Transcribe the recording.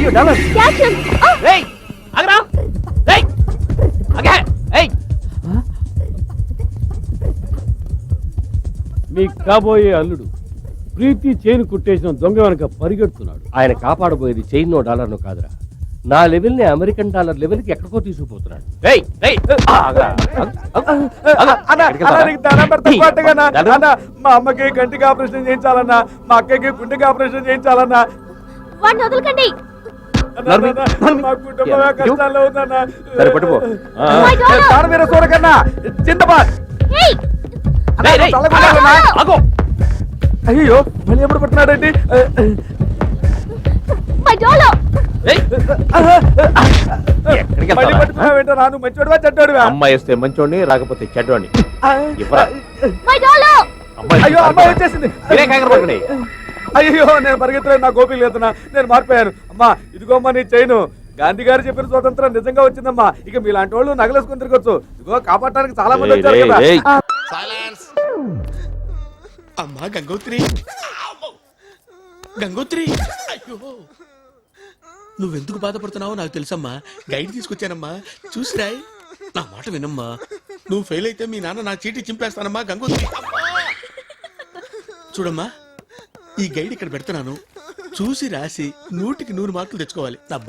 అయ్యో dollar catch him. ఏయ్ ఆగరా ఏయ్ ఆగే ఏయ్ మీ కాబోయే అల్లుడు ప్రీతి చైన్ కుట్టేసిన దొంగ వెనక పరిగెడుతున్నాడు. ఆయన కాపాడబోయేది చైన్ డాలర్ను కాదురా, నా లెవెల్ ని అమెరికన్ డాలర్ లెవెల్ కి ఎక్కడికో తీసుకుపోతున్నాడు. ఏయ్ ఏయ్ ఆగరా మా అమ్మకి కంటికి ఆపరేషన్ చేయించాలన్నా, మా అక్కకి గుండెకి ఆపరేషన్ చేయించాలన్నా, వాడిని వదలకండి. మా కుటుంబమే కష్టాల్లో ఉందన్నా. సరే పట్టుకో. My dollar. Danaveera సూరకన్నా Zindabad. Hey! ఆగో అయ్యో మళ్ళీ ఎప్పుడు పడుతున్నాడండి? My dollar. ఏయ్ ఎక్కడికి మళ్ళీ వెళ్తావా? పట్టుకున్నావేంటో రాను మంచోడువా చెడ్డోడువా? అమ్మాయి వస్తే మంచోడిని, రాకపోతే చెడ్డోడిని. ఇవ్వరా? My dollar. అయ్యో అమ్మాయి వచ్చేసింది. మీరే కంగారు పడకండి. అయ్యో నేను పరిగెత్తలేదు, నా గోపి లేదన్నా, నేను మారిపోయాను. అమ్మా ఇదిగోమ్మా నీ చైను. గాంధీ గారు చెప్పిన స్వతంత్రం నిజంగా వచ్చిందమ్మా. ఇక మీలాంటి వాళ్ళు నగలేసుకుని తిరగొచ్చు. ఇదిగో కాపాడటానికి చాలా మంది వచ్చారు కదా. అమ్మా గంగోత్రి, గంగోత్రి, అయ్యో నువ్వెందుకు బాధపడుతున్నావో నాకు తెలుసమ్మా. గైడ్ తీసుకొచ్చానమ్మా, చూసిరాయ్. నా మాట వినమ్మా. నువ్వు ఫెయిల్ అయితే మీ నాన్న నా చీటీ చింపేస్తానమ్మా. గంగోత్రి చూడమ్మా, ఈ గైడ్ ఇక్కడ పెడుతున్నాను, చూసి రాసి 100కి 100 మార్కులు తెచ్చుకోవాలి. నా